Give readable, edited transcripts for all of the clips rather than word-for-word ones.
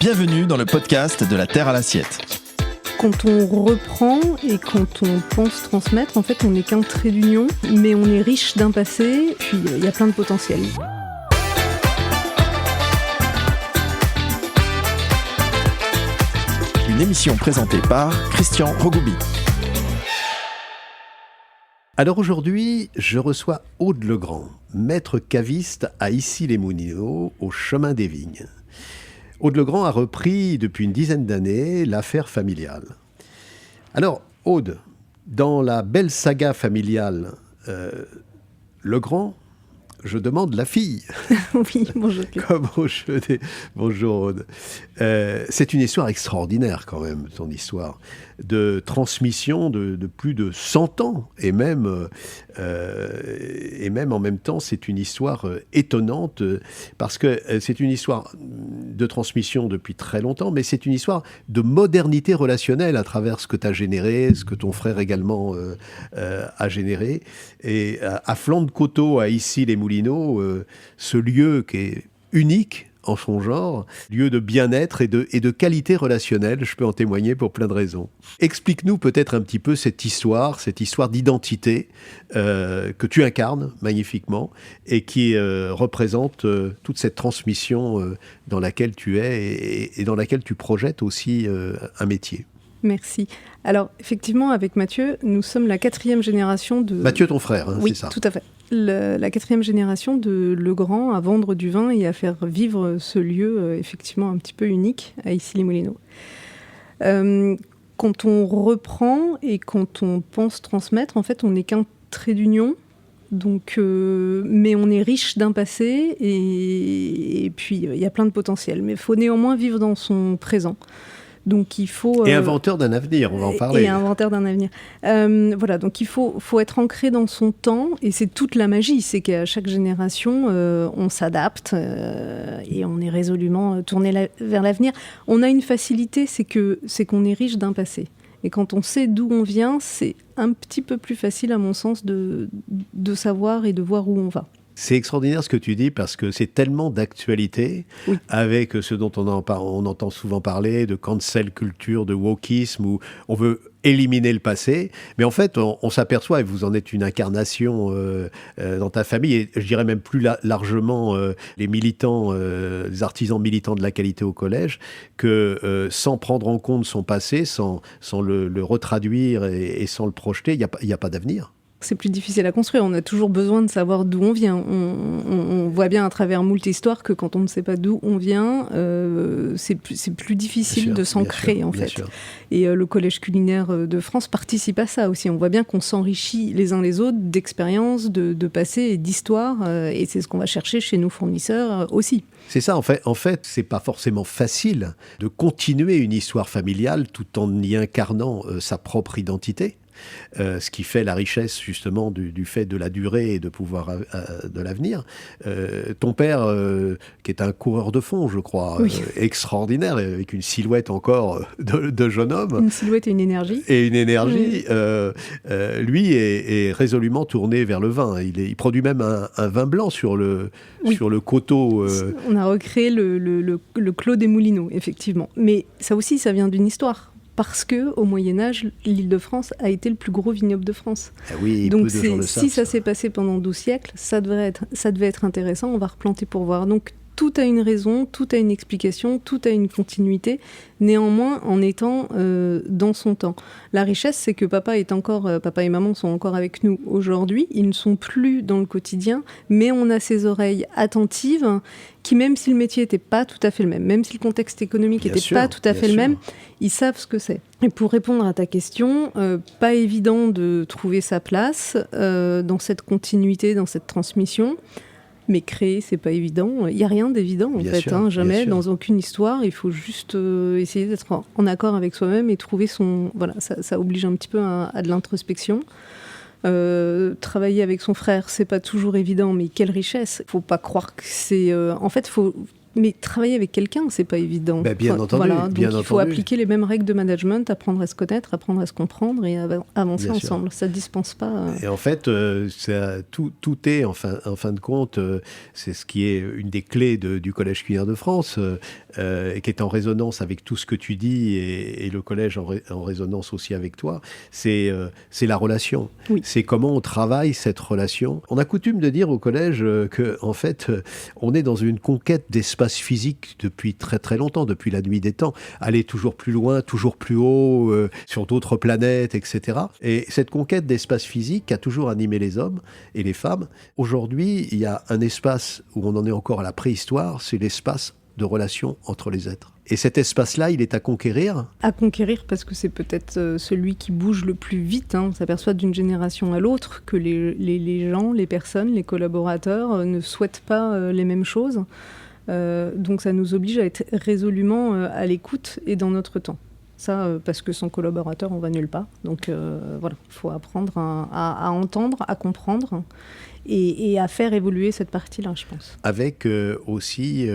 Bienvenue dans le podcast de la Terre à l'assiette. Quand on reprend et quand on pense transmettre, en fait, on n'est qu'un trait d'union, mais on est riche d'un passé, puis il y a plein de potentiel. Une émission présentée par Christian Rogoubi. Alors aujourd'hui, je reçois Aude Legrand, maître caviste à Issy-les-Moulineaux, au chemin des Vignes. Aude Legrand a repris depuis une dizaine d'années l'affaire familiale. Alors, Aude, dans la belle saga familiale Legrand, je demande la fille. Oui, bonjour. Comme au jeu des... Bonjour Aude. C'est une histoire extraordinaire quand même, ton histoire, de transmission de plus de 100 ans. Et même en même temps, c'est une histoire étonnante, parce que c'est une histoire de transmission depuis très longtemps, mais c'est une histoire de modernité relationnelle à travers ce que tu as généré, ce que ton frère également a généré. Et à flanc de coteau, à Issy-les-Moulineaux, ce lieu qui est unique en son genre, lieu de bien-être et de qualité relationnelle, je peux en témoigner pour plein de raisons. Explique-nous peut-être un petit peu cette histoire d'identité que tu incarnes magnifiquement et qui représente toute cette transmission dans laquelle tu es et dans laquelle tu projettes aussi un métier. Merci. Alors, effectivement, avec Mathieu, nous sommes la 4e génération de... Mathieu, ton frère, hein, oui, c'est ça. Oui, tout à fait. La 4e génération de Legrand à vendre du vin et à faire vivre ce lieu, effectivement, un petit peu unique à Issy-les-Moulineaux. Quand on reprend et quand on pense transmettre, en fait, on n'est qu'un trait d'union. Donc, mais on est riche d'un passé et puis il y a plein de potentiel. Mais il faut néanmoins vivre dans son présent. Donc il faut et inventeur d'un avenir, on va en parler. Et inventeur d'un avenir. Voilà, donc il faut être ancré dans son temps, et c'est toute la magie, c'est qu'à chaque génération, on s'adapte et on est résolument tourné vers l'avenir. On a une facilité, c'est qu'on est riche d'un passé. Et quand on sait d'où on vient, c'est un petit peu plus facile, à mon sens, de savoir et de voir où on va. C'est extraordinaire ce que tu dis, parce que c'est tellement d'actualité, oui, avec ce dont on entend souvent parler, de cancel culture, de wokisme, où on veut éliminer le passé. Mais en fait, on s'aperçoit, et vous en êtes une incarnation dans ta famille, et je dirais même plus largement les militants, les artisans militants de la qualité au collège, que sans prendre en compte son passé, sans le retraduire et sans le projeter, il n'y a pas d'avenir. C'est plus difficile à construire. On a toujours besoin de savoir d'où on vient. On voit bien à travers moult histoires que quand on ne sait pas d'où on vient, c'est plus difficile de s'ancrer, en fait. Sûr. Et le Collège culinaire de France participe à ça aussi. On voit bien qu'on s'enrichit les uns les autres d'expériences, de passé et d'histoire. Et c'est ce qu'on va chercher chez nos fournisseurs aussi. C'est ça, en fait, c'est pas forcément facile de continuer une histoire familiale tout en y incarnant sa propre identité. Ce qui fait la richesse justement du fait de la durée et de pouvoir de l'avenir. Ton père, qui est un coureur de fond, je crois, oui, extraordinaire, avec une silhouette encore de jeune homme. Une silhouette et une énergie. Et une énergie, oui. Lui est résolument tourné vers le vin. Il produit même un vin blanc sur le coteau. On a recréé le Clos des Moulineaux, effectivement. Mais ça aussi, ça vient d'une histoire. Parce qu'au Moyen-Âge, l'Île-de-France a été le plus gros vignoble de France. Ah oui, donc si ça s'est passé pendant 12 siècles, ça devait être intéressant, on va replanter pour voir. Donc tout a une raison, tout a une explication, tout a une continuité, néanmoins en étant dans son temps. La richesse, c'est que papa et maman sont encore avec nous aujourd'hui, ils ne sont plus dans le quotidien, mais on a ces oreilles attentives qui, même si le métier n'était pas tout à fait le même, même si le contexte économique n'était pas tout à fait le même, ils savent ce que c'est. Et pour répondre à ta question, pas évident de trouver sa place dans cette continuité, dans cette transmission. Mais créer, c'est pas évident. Il n'y a rien d'évident, en fait. Jamais, dans aucune histoire. Il faut juste essayer d'être en accord avec soi-même et trouver son... Voilà, ça oblige un petit peu à de l'introspection. Travailler avec son frère, c'est pas toujours évident, mais quelle richesse. Faut pas croire que c'est... En fait, faut Mais travailler avec quelqu'un, c'est pas évident. Bien entendu. Voilà, donc il faut appliquer les mêmes règles de management, apprendre à se connaître, apprendre à se comprendre et avancer Bien ensemble. Ça ne dispense pas. Et en fait, tout est, en fin de compte, c'est ce qui est une des clés du Collège culinaire de France, et qui est en résonance avec tout ce que tu dis, et le Collège en résonance aussi avec toi, c'est la relation. Oui. C'est comment on travaille cette relation. On a coutume de dire au Collège qu'en fait, on est dans une conquête d'espace physique depuis très très longtemps, depuis la nuit des temps, aller toujours plus loin, toujours plus haut, sur d'autres planètes, etc. Et cette conquête d'espace physique a toujours animé les hommes et les femmes. Aujourd'hui, il y a un espace où on en est encore à la préhistoire, c'est l'espace de relation entre les êtres. Et cet espace-là, il est à conquérir. À conquérir parce que c'est peut-être celui qui bouge le plus vite. On s'aperçoit d'une génération à l'autre que les gens, les personnes, les collaborateurs ne souhaitent pas les mêmes choses. Donc ça nous oblige à être résolument à l'écoute et dans notre temps. Ça, parce que sans collaborateur, on va nulle part. Donc voilà, il faut apprendre à entendre, à comprendre et à faire évoluer cette partie-là, je pense. Avec aussi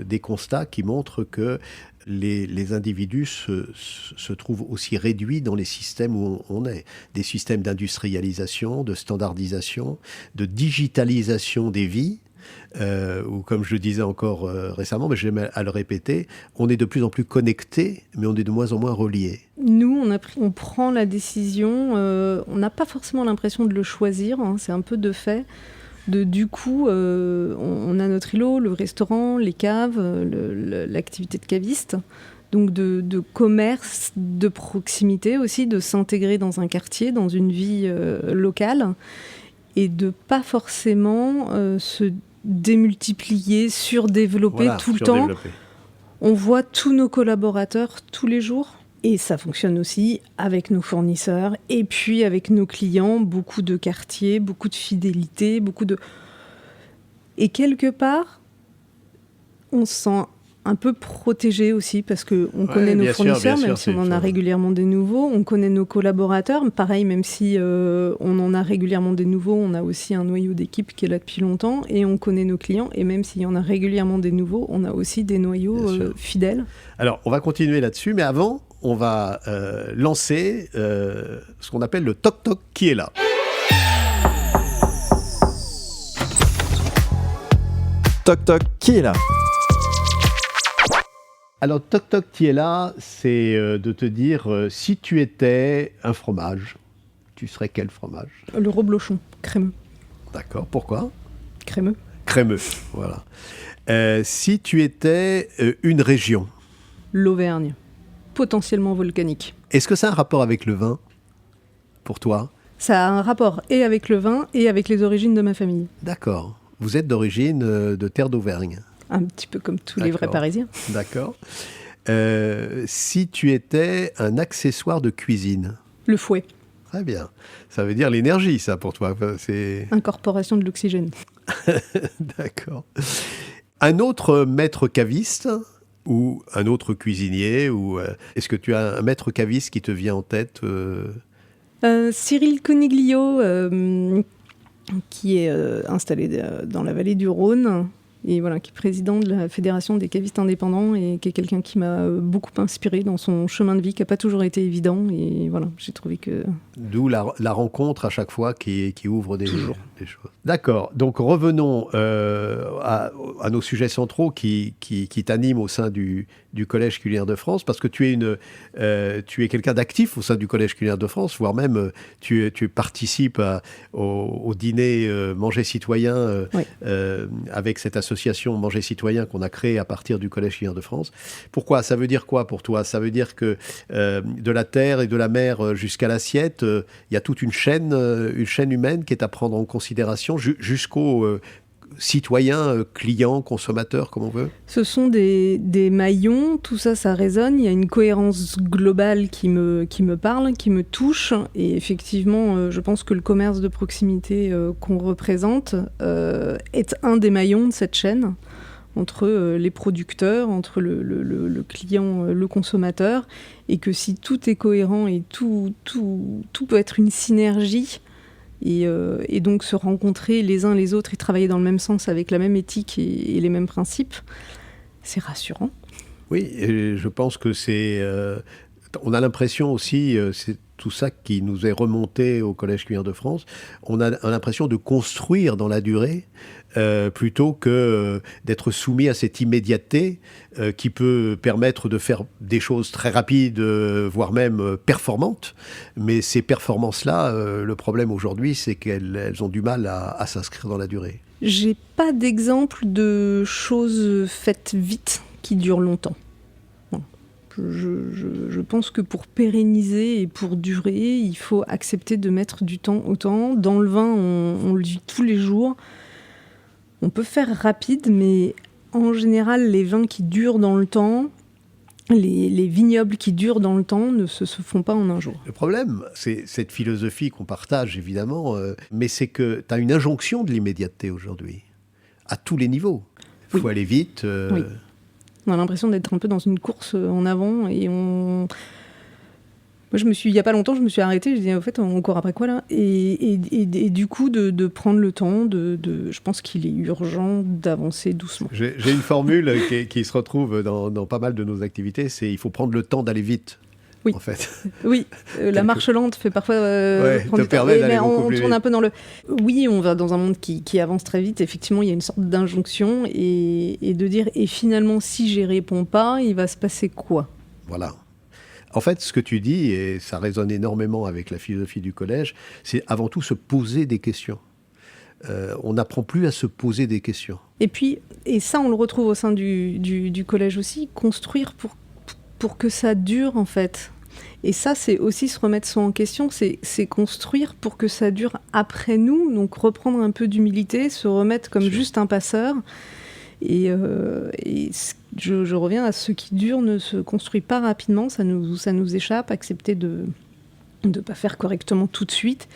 des constats qui montrent que les individus se trouvent aussi réduits dans les systèmes où on est. Des systèmes d'industrialisation, de standardisation, de digitalisation des vies. Ou comme je le disais encore récemment, mais j'aime à le répéter, on est de plus en plus connectés, mais on est de moins en moins reliés. Nous, on prend la décision, on n'a pas forcément l'impression de le choisir, c'est un peu de fait. Du coup, on a notre îlot, le restaurant, les caves, l'activité de caviste, donc de commerce, de proximité aussi, de s'intégrer dans un quartier, dans une vie locale, et de pas forcément se démultiplier, surdévelopper tout le temps. On voit tous nos collaborateurs tous les jours. Et ça fonctionne aussi avec nos fournisseurs et puis avec nos clients. Beaucoup de quartiers, beaucoup de fidélité, Et quelque part, on se sent un peu protégé aussi parce qu'on connaît nos fournisseurs, même si on en a régulièrement des nouveaux. On connaît nos collaborateurs. Pareil, même si on en a régulièrement des nouveaux, on a aussi un noyau d'équipe qui est là depuis longtemps. Et on connaît nos clients. Et même s'il y en a régulièrement des nouveaux, on a aussi des noyaux fidèles. Alors, on va continuer là-dessus. Mais avant, on va lancer ce qu'on appelle le toc-toc qui est là. Toc-toc qui est là? Alors, toc-toc qui est là, c'est de te dire, si tu étais un fromage, tu serais quel fromage? Le reblochon, crémeux. D'accord, pourquoi? Crémeux. Crémeux, voilà. Si tu étais une région? L'Auvergne, potentiellement volcanique. Est-ce que ça a un rapport avec le vin, pour toi? Ça a un rapport et avec le vin et avec les origines de ma famille. D'accord. Vous êtes d'origine de terre d'Auvergne? Un petit peu comme tous les vrais Parisiens. D'accord. Si tu étais un accessoire de cuisine? Le fouet. Très bien. Ça veut dire l'énergie, ça, pour toi. Incorporation de l'oxygène. D'accord. Un autre maître caviste ou un autre cuisinier ou est-ce que tu as un maître caviste qui te vient en tête? Cyril Coniglio, qui est installé dans la vallée du Rhône, et voilà, qui est président de la Fédération des cavistes indépendants et qui est quelqu'un qui m'a beaucoup inspiré dans son chemin de vie, qui n'a pas toujours été évident. Et voilà, j'ai trouvé que... D'où la rencontre à chaque fois qui ouvre des choses. D'accord. Donc revenons à nos sujets centraux qui t'animent au sein du Collège culinaire de France, parce que tu es quelqu'un d'actif au sein du Collège culinaire de France, voire même tu participes au dîner Manger Citoyen oui. Avec cette association Manger Citoyen qu'on a créée à partir du Collège culinaire de France. Pourquoi? Ça veut dire quoi pour toi? Ça veut dire que de la terre et de la mer jusqu'à l'assiette, il y a toute une chaîne humaine qui est à prendre en considération jusqu'aux citoyens, clients, consommateurs, comme on veut. Ce sont des maillons, tout ça, ça résonne. Il y a une cohérence globale qui me parle, qui me touche. Et effectivement, je pense que le commerce de proximité qu'on représente est un des maillons de cette chaîne, entre les producteurs, entre le client, le consommateur, et que si tout est cohérent et tout peut être une synergie, Et donc se rencontrer les uns les autres et travailler dans le même sens avec la même éthique et les mêmes principes, c'est rassurant. Oui, et je pense que on a l'impression aussi, c'est tout ça qui nous est remonté au Collège Cuillère de France, on a l'impression de construire dans la durée plutôt que d'être soumis à cette immédiateté qui peut permettre de faire des choses très rapides, voire même performantes. Mais ces performances-là, le problème aujourd'hui, c'est qu'elles ont du mal à s'inscrire dans la durée. J'ai pas d'exemple de choses faites vite qui durent longtemps. Je pense que pour pérenniser et pour durer, il faut accepter de mettre du temps au temps. Dans le vin, on le vit tous les jours. On peut faire rapide, mais en général, les vins qui durent dans le temps, les vignobles qui durent dans le temps ne se font pas en un jour. Le problème, c'est cette philosophie qu'on partage évidemment, mais c'est que tu as une injonction de l'immédiateté aujourd'hui, à tous les niveaux. Il faut aller vite. Oui. On a l'impression d'être un peu dans une course en avant et Moi, il y a pas longtemps, je me suis arrêtée, je dis en fait, on court après quoi là ? Et du coup, de prendre le temps, je pense qu'il est urgent d'avancer doucement. J'ai une formule qui se retrouve dans pas mal de nos activités, c'est il faut prendre le temps d'aller vite. Oui. En fait. Oui, la marche lente fait parfois prendre te permet d'aller mais beaucoup on plus tourne vite. un peu dans le... Oui, on va dans un monde qui avance très vite. Effectivement, il y a une sorte d'injonction et de dire, et finalement, si j'y réponds pas, il va se passer quoi ? Voilà. En fait, ce que tu dis, et ça résonne énormément avec la philosophie du collège, c'est avant tout se poser des questions. On n'apprend plus à se poser des questions. Et puis, et ça, on le retrouve au sein du collège aussi, construire pour que ça dure, en fait. Et ça, c'est aussi se remettre soi en question, c'est construire pour que ça dure après nous, donc reprendre un peu d'humilité, se remettre comme juste un passeur. Et je reviens à ce qui dure ne se construit pas rapidement, ça nous échappe, accepter de ne pas faire correctement tout de suite.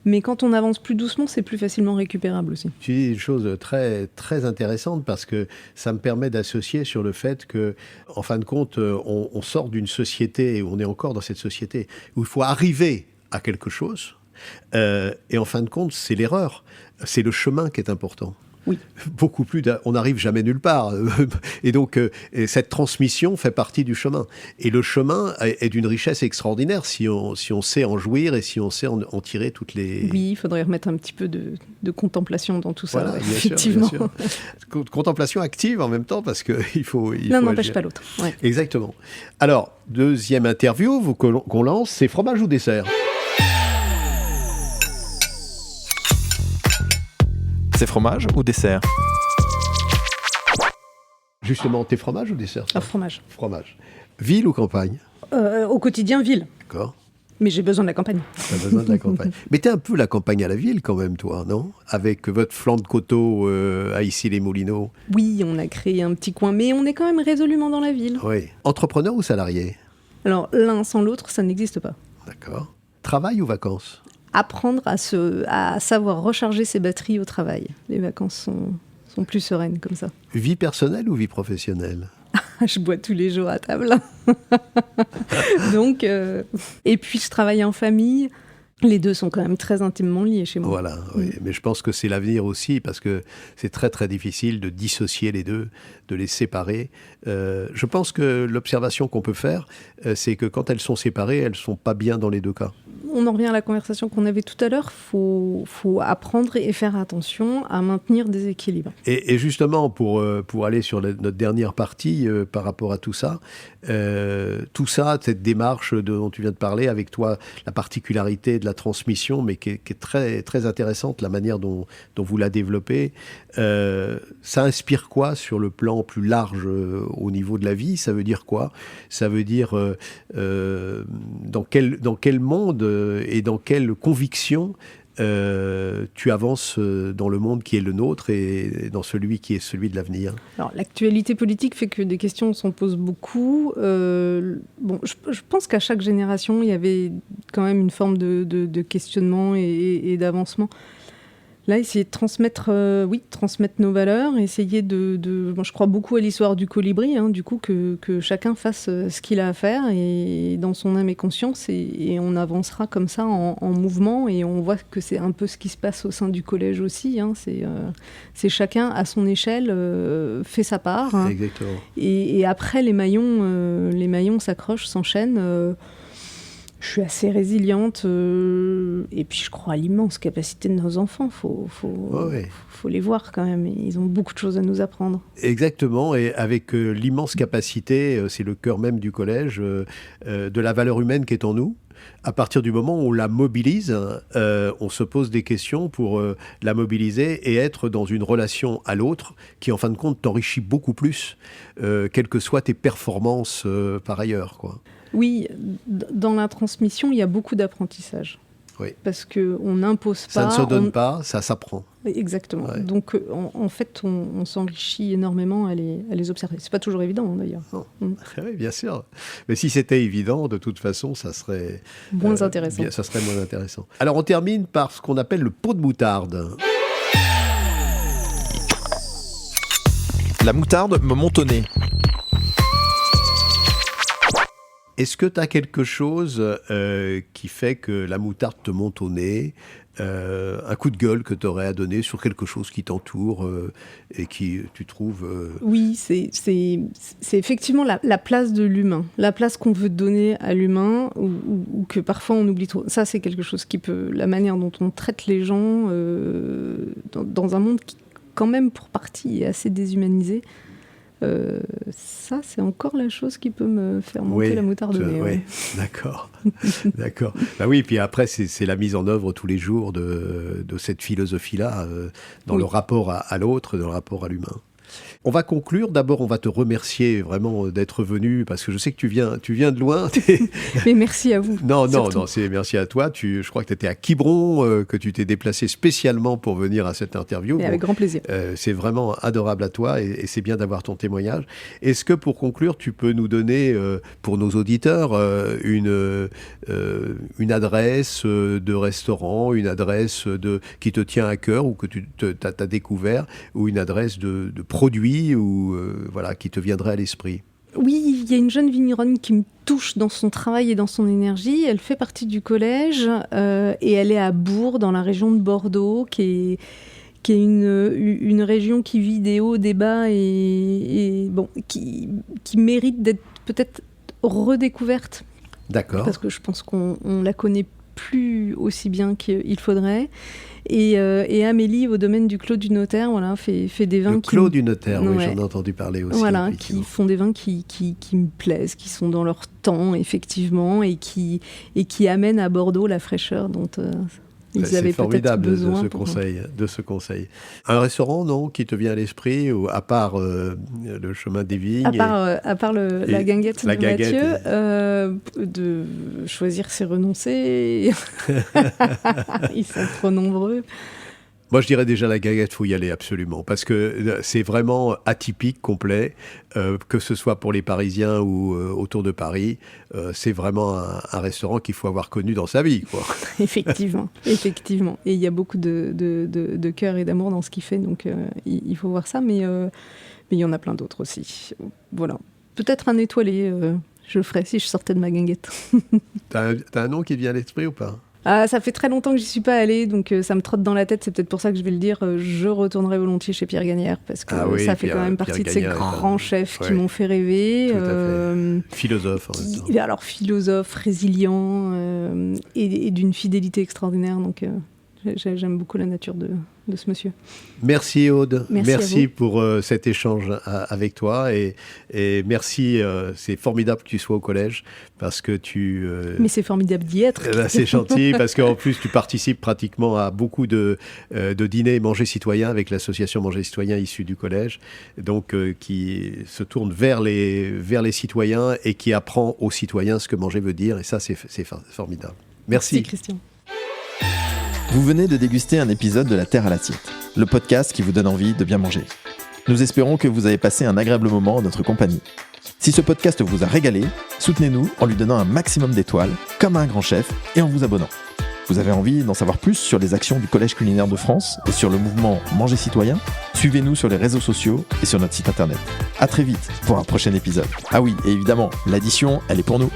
Mais quand on avance plus doucement, c'est plus facilement récupérable aussi. Tu dis une chose très, très intéressante parce que ça me permet d'associer sur le fait que, en fin de compte, on sort d'une société, et on est encore dans cette société, où il faut arriver à quelque chose. Et en fin de compte, c'est l'erreur. C'est le chemin qui est important. Oui. Beaucoup plus on n'arrive jamais nulle part. Et donc, cette transmission fait partie du chemin. Et le chemin est d'une richesse extraordinaire si on sait en jouir et si on sait en tirer toutes les... Oui, il faudrait remettre un petit peu de contemplation dans tout ça, voilà, bien effectivement. Sûr, bien sûr. Contemplation active en même temps, parce qu'il faut... L'un n'empêche pas l'autre. Ouais. Exactement. Alors, deuxième interview qu'on lance, c'est fromage ou dessert ? C'est fromage ou dessert ? Justement, t'es fromage ou dessert ? Un fromage. Fromage. Ville ou campagne ? Au quotidien, ville. D'accord. Mais j'ai besoin de la campagne. T'as besoin de la campagne. Mais t'es un peu la campagne à la ville quand même, toi, non ? Avec votre flanc de coteau à Issy-les-Moulineaux. Oui, on a créé un petit coin, mais on est quand même résolument dans la ville. Oui. Entrepreneur ou salarié ? Alors, l'un sans l'autre, ça n'existe pas. D'accord. Travail ou vacances ? Apprendre à savoir recharger ses batteries au travail. Les vacances sont plus sereines comme ça. Vie personnelle ou vie professionnelle ? Je bois tous les jours à table. Donc, et puis je travaille en famille. Les deux sont quand même très intimement liés chez moi. Voilà, oui. Mais je pense que c'est l'avenir aussi, parce que c'est très très difficile de dissocier les deux, de les séparer. Je pense que l'observation qu'on peut faire, c'est que quand elles sont séparées, elles ne sont pas bien dans les deux cas. On en revient à la conversation qu'on avait tout à l'heure. Faut apprendre et faire attention à maintenir des équilibres. Et justement, pour aller sur notre dernière partie par rapport à tout ça, cette démarche dont tu viens de parler, avec toi, la particularité de la transmission, mais qui est très, très intéressante, la manière dont vous la développez, ça inspire quoi sur le plan plus large au niveau de la vie ? Ça veut dire quoi ? Ça veut dire dans quel monde et dans quelle conviction tu avances dans le monde qui est le nôtre et dans celui qui est celui de l'avenir. Alors, l'actualité politique fait que des questions s'en posent beaucoup. Je pense qu'à chaque génération, il y avait quand même une forme de questionnement et d'avancement. Là, essayer de transmettre nos valeurs, essayer moi, je crois beaucoup à l'histoire du colibri, du coup, que chacun fasse ce qu'il a à faire et dans son âme et conscience, et on avancera comme ça en mouvement, et on voit que c'est un peu ce qui se passe au sein du collège aussi. C'est chacun à son échelle fait sa part. Exactement. Et après, les maillons s'accrochent, s'enchaînent. Je suis assez résiliente et puis je crois à l'immense capacité de nos enfants. Faut les voir quand même. Ils ont beaucoup de choses à nous apprendre. Exactement, et avec l'immense capacité, c'est le cœur même du collège, de la valeur humaine qui est en nous. À partir du moment où on la mobilise, on se pose des questions pour la mobiliser et être dans une relation à l'autre qui, en fin de compte, t'enrichit beaucoup plus, quelles que soient tes performances par ailleurs, quoi. Oui, dans la transmission, il y a beaucoup d'apprentissage. Oui. Parce qu'on n'impose pas. Ça ne se donne pas, ça s'apprend. Exactement. Ouais. Donc, en fait, on s'enrichit énormément à les observer. C'est pas toujours évident, d'ailleurs. Oui, bien sûr. Mais si c'était évident, de toute façon, ça serait... moins intéressant. Ça serait moins intéressant. Alors, on termine par ce qu'on appelle le pot de moutarde. La moutarde me monte au nez. Est-ce que tu as quelque chose qui fait que la moutarde te monte au nez, un coup de gueule que tu aurais à donner sur quelque chose qui t'entoure et qui tu trouves... Oui, c'est effectivement la place de l'humain, la place qu'on veut donner à l'humain ou que parfois on oublie trop. Ça, c'est quelque chose qui peut... La manière dont on traite les gens dans un monde qui, quand même, pour partie, est assez déshumanisé. Ça, c'est encore la chose qui peut me faire monter la moutarde au nez. Oui, d'accord. D'accord. Bah oui, puis après, c'est la mise en œuvre tous les jours de cette philosophie-là, dans le rapport à l'autre, dans le rapport à l'humain. On va conclure. D'abord, on va te remercier vraiment d'être venu, parce que je sais que tu viens de loin. Mais merci à vous. Non, c'est merci à toi. Je crois que tu étais à Quiberon, que tu t'es déplacé spécialement pour venir à cette interview. Et avec grand plaisir. C'est vraiment adorable à toi et c'est bien d'avoir ton témoignage. Est-ce que pour conclure, tu peux nous donner, pour nos auditeurs, une adresse de restaurant, une adresse qui te tient à cœur ou que tu as découvert, ou une adresse de produit qui te viendrait à l'esprit? Oui, il y a une jeune vigneronne qui me touche dans son travail et dans son énergie. Elle fait partie du collège et elle est à Bourg, dans la région de Bordeaux, qui est une région qui vit des hauts, des bas et qui mérite d'être peut-être redécouverte. D'accord. Parce que je pense qu'on la connaît plus aussi bien qu'il faudrait. Et Amélie, au domaine du Clos du Notaire, fait des vins Clos du Notaire, oui, j'en ai entendu parler aussi. Voilà, qui font des vins qui me plaisent, qui sont dans leur temps, effectivement, et qui amènent à Bordeaux la fraîcheur dont ils avaient peut-être besoin. De ce conseil. Un restaurant, non, qui te vient à l'esprit, ou à part le chemin des vignes à part la guinguette de Mathieu, de choisir, c'est renoncer. Ils sont trop nombreux. Moi, je dirais déjà la guinguette, il faut y aller absolument, parce que c'est vraiment atypique, complet, que ce soit pour les Parisiens ou autour de Paris. C'est vraiment un restaurant qu'il faut avoir connu dans sa vie, quoi. Effectivement. Et il y a beaucoup de cœur et d'amour dans ce qu'il fait, donc il faut voir ça, mais il y en a plein d'autres aussi. Voilà. Peut-être un étoilé, je le ferais si je sortais de ma guinguette. T'as un nom qui te vient à l'esprit ou pas ? Ça fait très longtemps que j'y suis pas allée, donc ça me trotte dans la tête, c'est peut-être pour ça que je vais le dire. Je retournerai volontiers chez Pierre Gagnère, parce que ça fait quand même partie de ces grands chefs qui m'ont fait rêver. Tout à fait. Philosophe, en même temps. Alors, philosophe, résilient, et d'une fidélité extraordinaire, donc j'aime beaucoup la nature de ce monsieur. Merci Aude, merci pour cet échange avec toi et merci, c'est formidable que tu sois au collège parce que Mais c'est formidable d'y être. C'est gentil parce qu'en plus tu participes pratiquement à beaucoup de dîners et mangers citoyens avec l'association Manger Citoyens issue du collège, donc qui se tourne vers les citoyens et qui apprend aux citoyens ce que manger veut dire, et ça c'est formidable. Merci Christian. Vous venez de déguster un épisode de La Terre à l'assiette, le podcast qui vous donne envie de bien manger. Nous espérons que vous avez passé un agréable moment en notre compagnie. Si ce podcast vous a régalé, soutenez-nous en lui donnant un maximum d'étoiles, comme un grand chef, et en vous abonnant. Vous avez envie d'en savoir plus sur les actions du Collège culinaire de France et sur le mouvement Manger Citoyen? Suivez-nous sur les réseaux sociaux et sur notre site internet. À très vite pour un prochain épisode. Ah oui, et évidemment, l'addition, elle est pour nous.